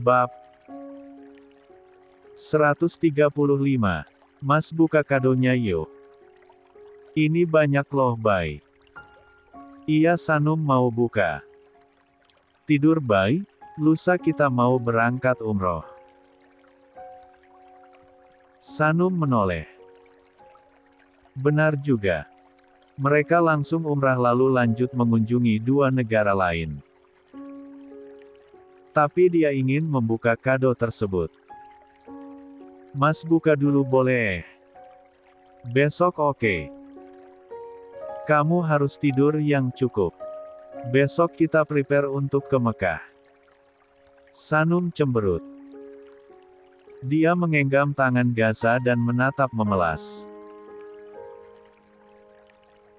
Bab 135. Mas buka kadonya yuk. Ini banyak loh Bay. Iya Sanum mau buka. Tidur Bay, lusa kita mau berangkat umroh. Sanum menoleh. Benar juga. Mereka langsung umrah lalu lanjut mengunjungi dua negara lain. Tapi dia ingin membuka kado tersebut. Mas buka dulu boleh? Besok oke. Kamu harus tidur yang cukup. Besok kita prepare untuk ke Mekah. Sanum cemberut. Dia menggenggam tangan Gaza dan menatap memelas.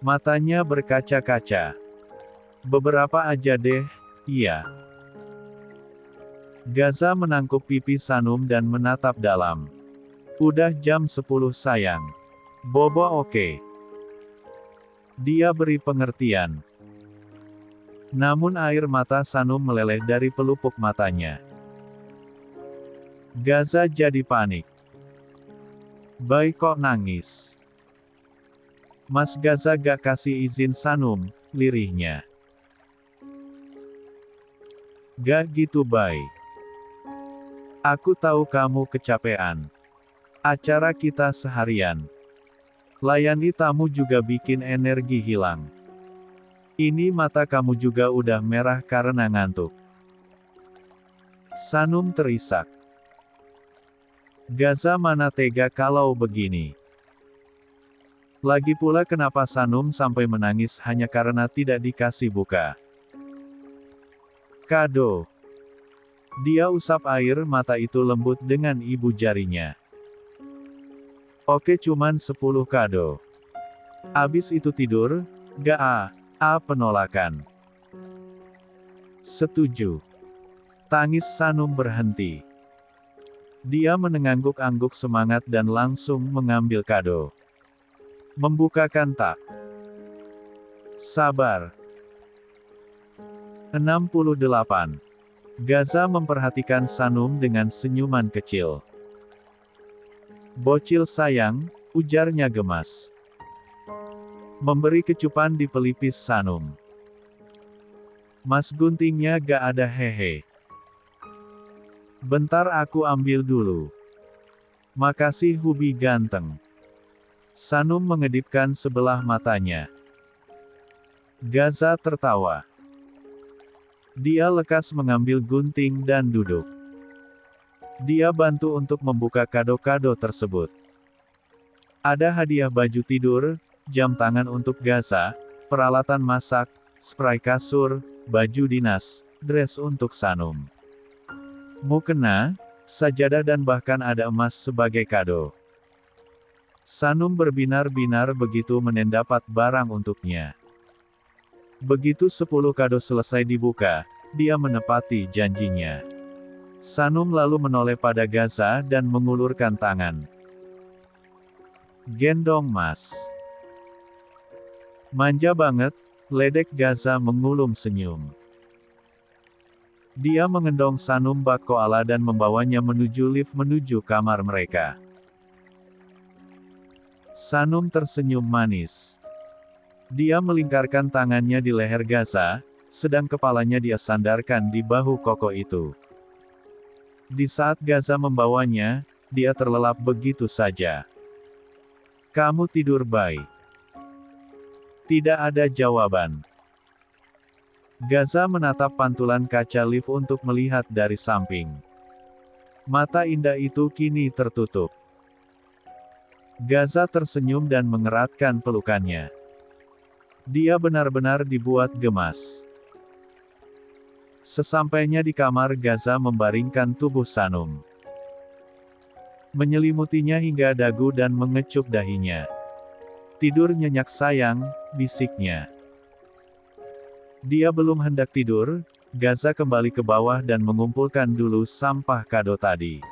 Matanya berkaca-kaca. Beberapa aja deh, iya. Gaza menangkup pipi Sanum dan menatap dalam. Udah jam 10 sayang. Bobo oke. Dia beri pengertian. Namun air mata Sanum meleleh dari pelupuk matanya. Gaza jadi panik. Bay kok nangis? Mas Gaza gak kasih izin Sanum, lirihnya. Gak gitu Bay. Aku tahu kamu kecapean. Acara kita seharian. Layani tamu juga bikin energi hilang. Ini mata kamu juga udah merah karena ngantuk. Sanum terisak. Gaza mana tega kalau begini. Lagi pula kenapa Sanum sampai menangis hanya karena tidak dikasih buka. Kado. Dia usap air mata itu lembut dengan ibu jarinya. Oke cuman 10 kado. Abis itu tidur, gak penolakan. Setuju. Tangis Sanum berhenti. Dia menengangguk-angguk semangat dan langsung mengambil kado. Membukakan tak. Sabar. 68. Gaza memperhatikan Sanum dengan senyuman kecil. Bocil sayang, ujarnya gemas. Memberi kecupan di pelipis Sanum. Mas guntingnya gak ada hehe. Bentar aku ambil dulu. Makasih Hubi ganteng. Sanum mengedipkan sebelah matanya. Gaza tertawa. Dia lekas mengambil gunting dan duduk. Dia bantu untuk membuka kado-kado tersebut. Ada hadiah baju tidur, jam tangan untuk Gaza, peralatan masak, spray kasur, baju dinas, dress untuk Sanum. Mukena, sajadah dan bahkan ada emas sebagai kado. Sanum berbinar-binar begitu mendapat barang untuknya. Begitu 10 kado selesai dibuka, dia menepati janjinya. Sanum lalu menoleh pada Gaza dan mengulurkan tangan. Gendong mas. Manja banget, ledek Gaza mengulum senyum. Dia mengendong Sanum bak koala dan membawanya menuju lift menuju kamar mereka. Sanum tersenyum manis. Dia melingkarkan tangannya di leher Gaza, sedang kepalanya dia sandarkan di bahu kokoh itu. Di saat Gaza membawanya, dia terlelap begitu saja. Kamu tidur Bay? Tidak ada jawaban. Gaza menatap pantulan kaca lift untuk melihat dari samping. Mata indah itu kini tertutup. Gaza tersenyum dan mengeratkan pelukannya. Dia benar-benar dibuat gemas. Sesampainya di kamar Gaza membaringkan tubuh Sanum. Menyelimutinya hingga dagu dan mengecup dahinya. Tidur nyenyak sayang, bisiknya. Dia belum hendak tidur, Gaza kembali ke bawah dan mengumpulkan dulu sampah kado tadi.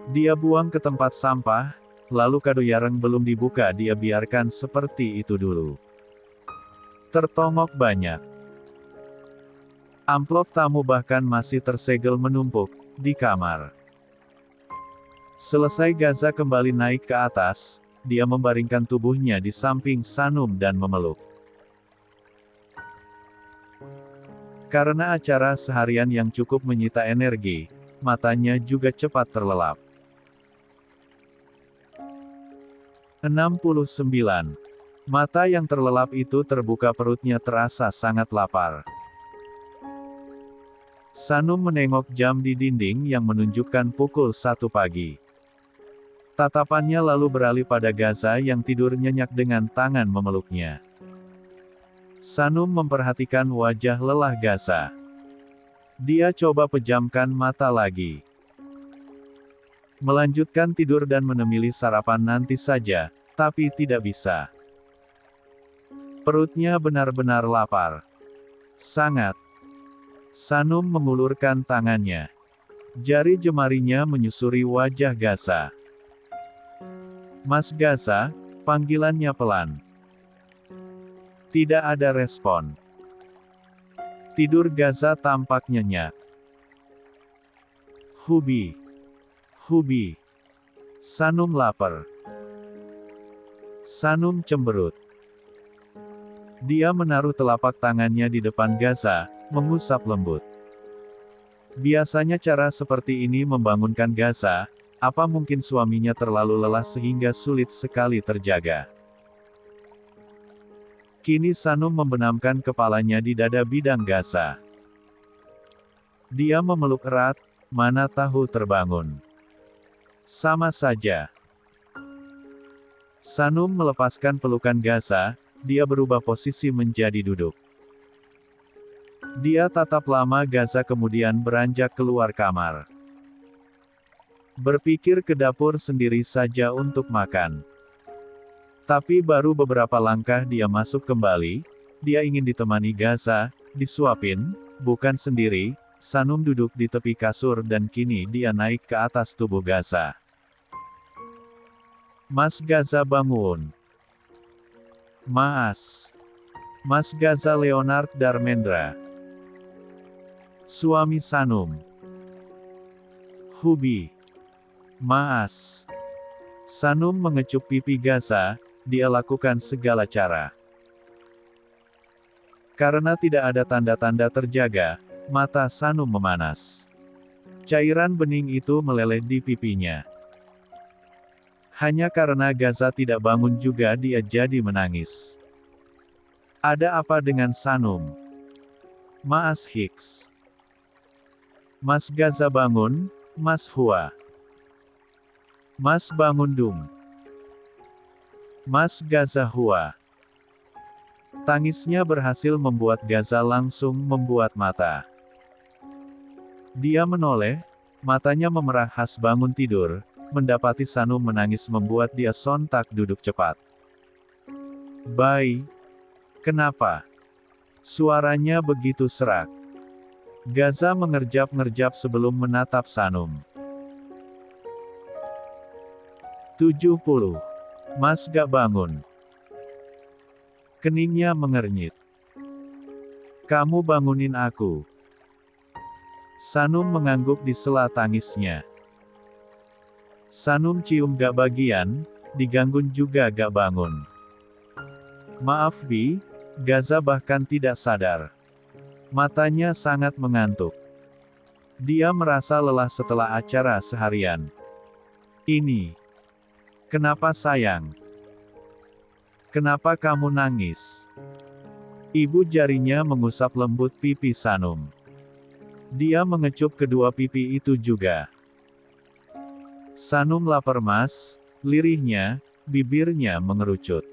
Dia buang ke tempat sampah, lalu kado yang belum dibuka dia biarkan seperti itu dulu. Tertongok banyak. Amplop tamu bahkan masih tersegel menumpuk di kamar. Selesai Gaza kembali naik ke atas, dia membaringkan tubuhnya di samping Sanum dan memeluk. Karena acara seharian yang cukup menyita energi, matanya juga cepat terlelap. 69. Mata yang terlelap itu terbuka, perutnya terasa sangat lapar. Sanum menengok jam di dinding yang menunjukkan pukul 1 pagi. Tatapannya lalu beralih pada Gaza yang tidur nyenyak dengan tangan memeluknya. Sanum memperhatikan wajah lelah Gaza. Dia coba pejamkan mata lagi. Melanjutkan tidur dan menemili sarapan nanti saja, tapi tidak bisa. Perutnya benar-benar lapar. Sangat. Sanum mengulurkan tangannya. Jari jemarinya menyusuri wajah Gaza. "Mas Gaza," panggilannya pelan. Tidak ada respon. Tidur Gaza tampak nyenyak. "Hubi. Hubi." Sanum lapar. Sanum cemberut. Dia menaruh telapak tangannya di depan Gaza, mengusap lembut. Biasanya cara seperti ini membangunkan Gaza. Apa mungkin suaminya terlalu lelah sehingga sulit sekali terjaga? Kini Sanum membenamkan kepalanya di dada bidang Gaza. Dia memeluk erat, mana tahu terbangun. Sama saja. Sanum melepaskan pelukan Gaza, dia berubah posisi menjadi duduk. Dia tatap lama Gaza kemudian beranjak keluar kamar. Berpikir ke dapur sendiri saja untuk makan. Tapi baru beberapa langkah dia masuk kembali, dia ingin ditemani Gaza, disuapin, bukan sendiri. Sanum duduk di tepi kasur dan kini dia naik ke atas tubuh Gaza. "Mas Gaza bangun. Mas." Mas Gaza Leonard Darmendra. Suami Sanum. "Hubi. Mas." Sanum mengecup pipi Gaza, dia lakukan segala cara. Karena tidak ada tanda-tanda terjaga, mata Sanum memanas. Cairan bening itu meleleh di pipinya. Hanya karena Gaza tidak bangun juga dia jadi menangis. Ada apa dengan Sanum? "Mas Hicks." "Mas Gaza bangun, Mas Hua." "Mas bangun dong. Mas Gaza Hua." Tangisnya berhasil membuat Gaza langsung membuat mata. Dia menoleh, matanya memerah khas bangun tidur, mendapati Sanum menangis membuat dia sontak duduk cepat. "Bai. Kenapa?" Suaranya begitu serak. Gaza mengerjap-ngerjap sebelum menatap Sanum. 70. "Mas gak bangun." Keningnya mengernyit. "Kamu bangunin aku." Sanum mengangguk di sela tangisnya. Sanum cium gak bagian, diganggun juga gak bangun. "Maaf Bi." Gaza bahkan tidak sadar. Matanya sangat mengantuk. Dia merasa lelah setelah acara seharian. "Ini. Kenapa sayang? Kenapa kamu nangis?" Ibu jarinya mengusap lembut pipi Sanum. Dia mengecup kedua pipi itu juga. "Sanum lapar Mas," lirihnya, bibirnya mengerucut.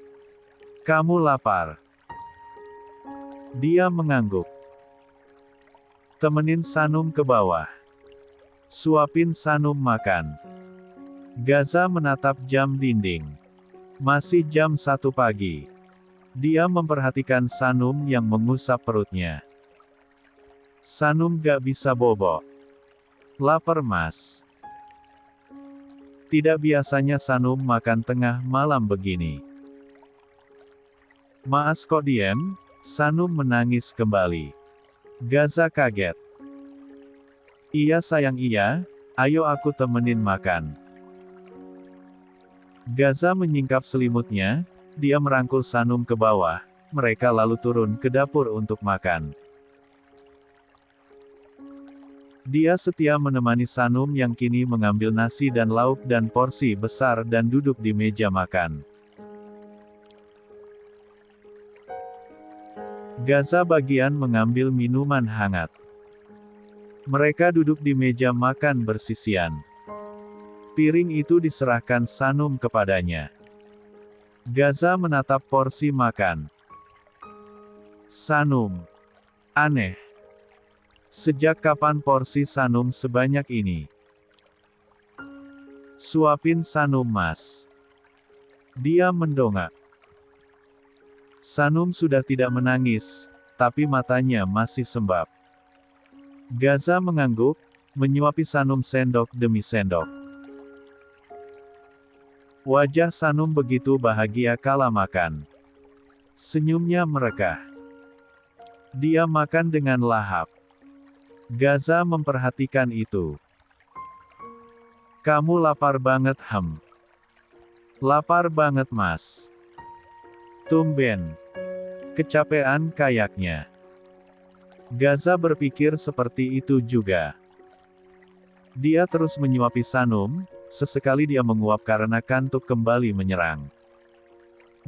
"Kamu lapar?" Dia mengangguk. Temenin Sanum ke bawah. Suapin Sanum makan. Gaza menatap jam dinding. Masih jam 1 pagi. Dia memperhatikan Sanum yang mengusap perutnya. Sanum gak bisa bobo. "Lapar Mas." Tidak biasanya Sanum makan tengah malam begini. "Maas kok diem?" Sanum menangis kembali. Gaza kaget. Iya sayang iya, ayo aku temenin makan. Gaza menyingkap selimutnya, dia merangkul Sanum ke bawah, mereka lalu turun ke dapur untuk makan. Dia setia menemani Sanum yang kini mengambil nasi dan lauk dan porsi besar dan duduk di meja makan. Gaza bagian mengambil minuman hangat. Mereka duduk di meja makan bersisian. Piring itu diserahkan Sanum kepadanya. Gaza menatap porsi makan. Sanum. Aneh. Sejak kapan porsi Sanum sebanyak ini? Suapin Sanum mas. Dia mendongak. Sanum sudah tidak menangis, tapi matanya masih sembab. Gaza mengangguk, menyuapi Sanum sendok demi sendok. Wajah Sanum begitu bahagia kala makan. Senyumnya merekah. Dia makan dengan lahap. Gaza memperhatikan itu. Kamu lapar banget Lapar banget mas. Tumben. Kecapean kayaknya. Gaza berpikir seperti itu juga. Dia terus menyuapi Sanum, sesekali dia menguap karena kantuk kembali menyerang.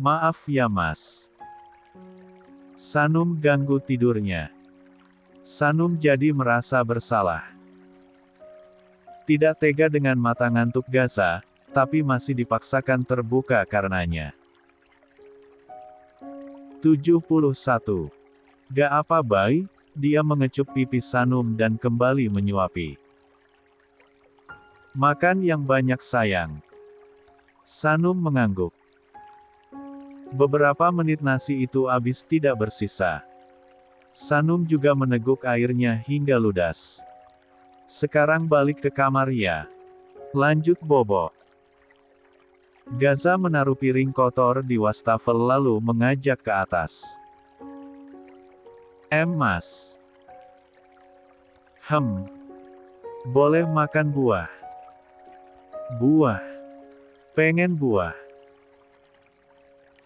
Maaf ya mas. Sanum ganggu tidurnya. Sanum jadi merasa bersalah. Tidak tega dengan mata ngantuk Gaza, tapi masih dipaksakan terbuka karenanya. 71. Gak apa bay? Dia mengecup pipi Sanum dan kembali menyuapi. Makan yang banyak sayang. Sanum mengangguk. Beberapa menit nasi itu habis tidak bersisa. Sanum juga meneguk airnya hingga ludas. Sekarang balik ke kamar ya. Lanjut bobo. Gaza menaruh piring kotor di wastafel lalu mengajak ke atas. Mas. Boleh makan buah? Buah. Pengen buah.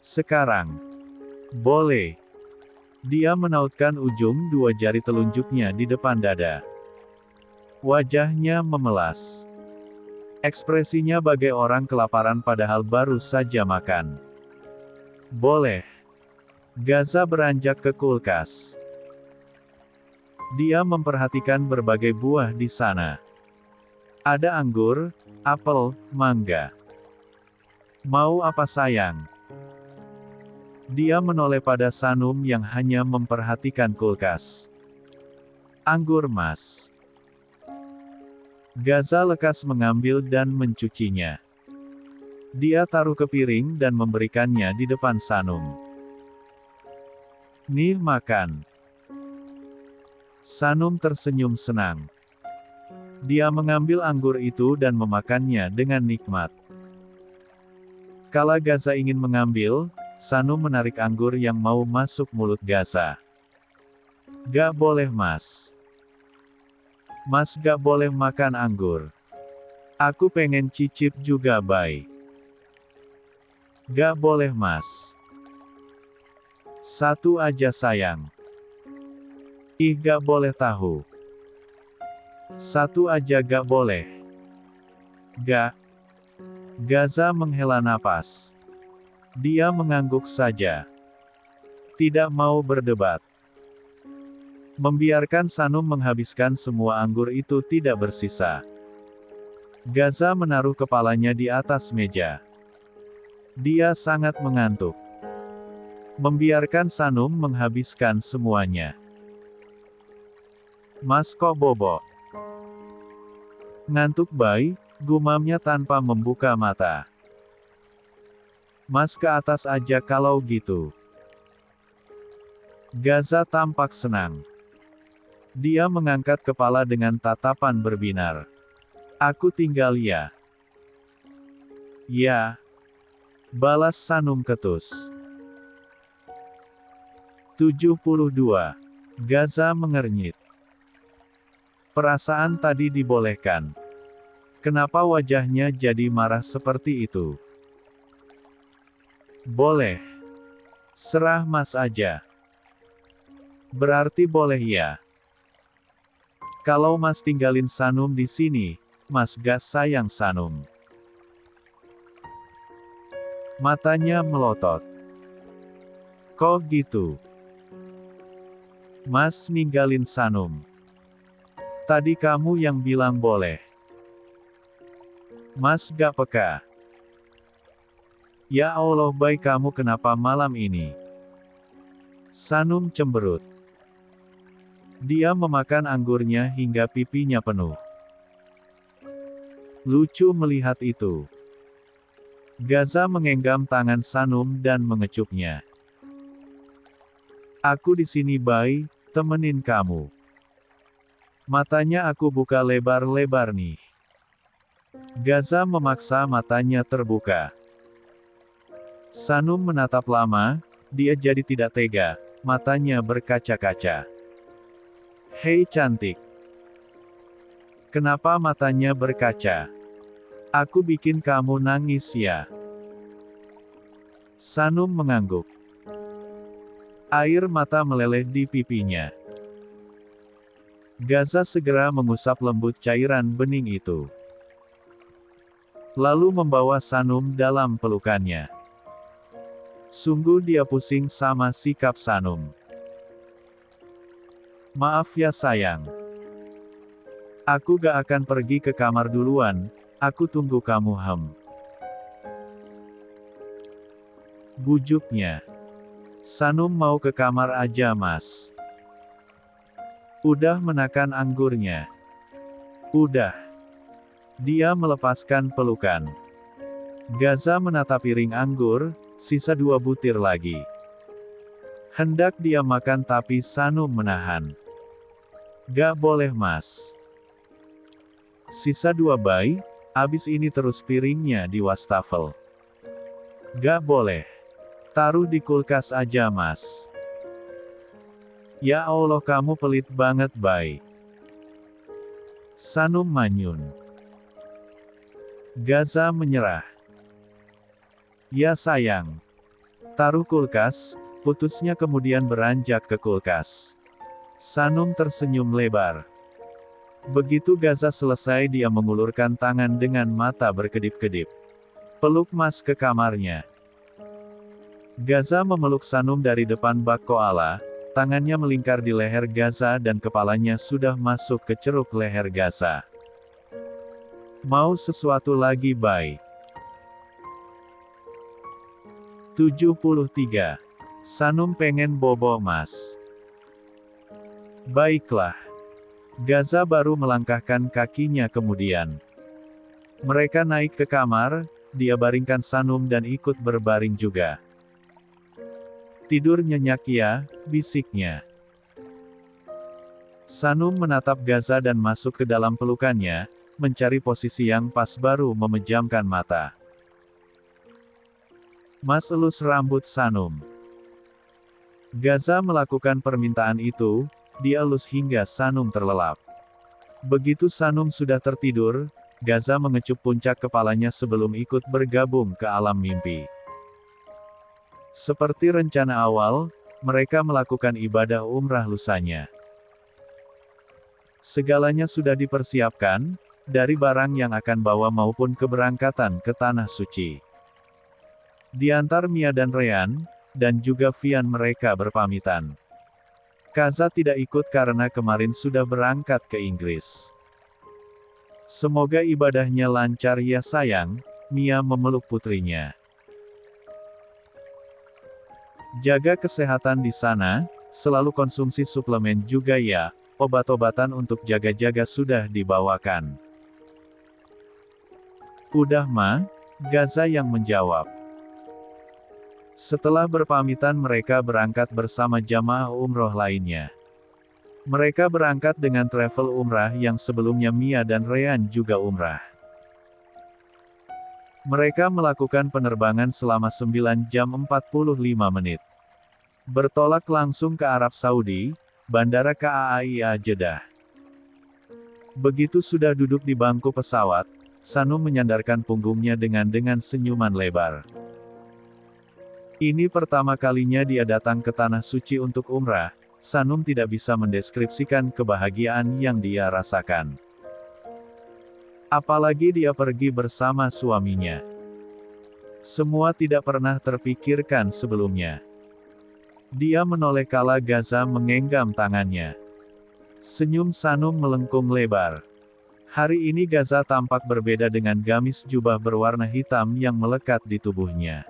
Sekarang. Boleh. Dia menautkan ujung dua jari telunjuknya di depan dada. Wajahnya memelas. Ekspresinya bagai orang kelaparan padahal baru saja makan. Boleh. Gaza beranjak ke kulkas. Dia memperhatikan berbagai buah di sana. Ada anggur, apel, mangga. Mau apa sayang? Dia menoleh pada Sanum yang hanya memperhatikan kulkas. Anggur mas. Gaza lekas mengambil dan mencucinya. Dia taruh ke piring dan memberikannya di depan Sanum. Nih makan. Sanum tersenyum senang. Dia mengambil anggur itu dan memakannya dengan nikmat. Kala Gaza ingin mengambil, Sanum menarik anggur yang mau masuk mulut Gaza. Gak boleh mas. Mas gak boleh makan anggur. Aku pengen cicip juga bay. Gak boleh mas. Satu aja sayang. Ih gak boleh tahu. Satu aja gak boleh. Gak. Gaza menghela napas. Dia mengangguk saja. Tidak mau berdebat. Membiarkan Sanum menghabiskan semua anggur itu tidak bersisa. Gaza menaruh kepalanya di atas meja. Dia sangat mengantuk. Membiarkan Sanum menghabiskan semuanya. Mas kok bobo? Ngantuk bay, gumamnya tanpa membuka mata. Mas ke atas aja kalau gitu. Gaza tampak senang. Dia mengangkat kepala dengan tatapan berbinar. Aku tinggal ya. Ya. Balas Sanum ketus. 72. Gaza mengernyit. Perasaan tadi dibolehkan. Kenapa wajahnya jadi marah seperti itu? Boleh. Serah Mas aja. Berarti boleh ya. Kalau Mas tinggalin Sanum di sini, Mas gak sayang Sanum. Matanya melotot. Kok gitu? Mas ninggalin Sanum. Tadi kamu yang bilang boleh. Mas gak peka. Ya Allah, baik, kamu kenapa malam ini? Sanum cemberut. Dia memakan anggurnya hingga pipinya penuh. Lucu melihat itu. Gaza menggenggam tangan Sanum dan mengecupnya. Aku di sini, Bay, temenin kamu. Matanya aku buka lebar-lebar nih. Gaza memaksa matanya terbuka. Sanum menatap lama, dia jadi tidak tega, matanya berkaca-kaca. Hei cantik. Kenapa matanya berkaca? Aku bikin kamu nangis ya? Sanum mengangguk. Air mata meleleh di pipinya. Gaza segera mengusap lembut cairan bening itu. Lalu membawa Sanum dalam pelukannya. Sungguh dia pusing sama sikap Sanum. Maaf ya sayang. Aku gak akan pergi ke kamar duluan, aku tunggu kamu. Bujuknya. Sanum mau ke kamar aja Mas. Udah menakan anggurnya. Udah. Dia melepaskan pelukan. Gaza menatap piring anggur, sisa 2 butir lagi. Hendak dia makan tapi Sanum menahan. Gak boleh Mas. Sisa 2 Bay, abis ini terus piringnya di wastafel. Gak boleh. Taruh di kulkas aja Mas. Ya Allah, kamu pelit banget Bay. Sanum manyun. Gaza menyerah. Ya sayang. Taruh kulkas, putusnya kemudian beranjak ke kulkas. Sanum tersenyum lebar. Begitu Gaza selesai, dia mengulurkan tangan dengan mata berkedip-kedip. Peluk Mas ke kamarnya. Gaza memeluk Sanum dari depan bak koala, tangannya melingkar di leher Gaza dan kepalanya sudah masuk ke ceruk leher Gaza. Mau sesuatu lagi Bay? 73. Sanum pengen bobo Mas. Baiklah. Gaza baru melangkahkan kakinya kemudian. Mereka naik ke kamar, dia baringkan Sanum dan ikut berbaring juga. Tidur nyenyak ya, bisiknya. Sanum menatap Gaza dan masuk ke dalam pelukannya, mencari posisi yang pas baru memejamkan mata. Mas elus rambut Sanum. Gaza melakukan permintaan itu, dia elus hingga Sanum terlelap. Begitu Sanum sudah tertidur, Gaza mengecup puncak kepalanya sebelum ikut bergabung ke alam mimpi. Seperti rencana awal, mereka melakukan ibadah umrah lusanya. Segalanya sudah dipersiapkan, dari barang yang akan bawa maupun keberangkatan ke Tanah Suci. Diantar Mia dan Ryan, dan juga Vian mereka berpamitan. Gaza tidak ikut karena kemarin sudah berangkat ke Inggris. Semoga ibadahnya lancar ya sayang, Mia memeluk putrinya. Jaga kesehatan di sana, selalu konsumsi suplemen juga ya, obat-obatan untuk jaga-jaga sudah dibawakan. Udah Ma, Gaza yang menjawab. Setelah berpamitan mereka berangkat bersama jamaah umroh lainnya. Mereka berangkat dengan travel umrah yang sebelumnya Mia dan Ryan juga umrah. Mereka melakukan penerbangan selama 9 jam 45 menit. Bertolak langsung ke Arab Saudi, Bandara KAIA Jeddah. Begitu sudah duduk di bangku pesawat, Sanum menyandarkan punggungnya dengan senyuman lebar. Ini pertama kalinya dia datang ke Tanah Suci untuk umrah. Sanum tidak bisa mendeskripsikan kebahagiaan yang dia rasakan. Apalagi dia pergi bersama suaminya. Semua tidak pernah terpikirkan sebelumnya. Dia menoleh kala Gaza mengenggam tangannya. Senyum Sanum melengkung lebar. Hari ini Gaza tampak berbeda dengan gamis jubah berwarna hitam yang melekat di tubuhnya.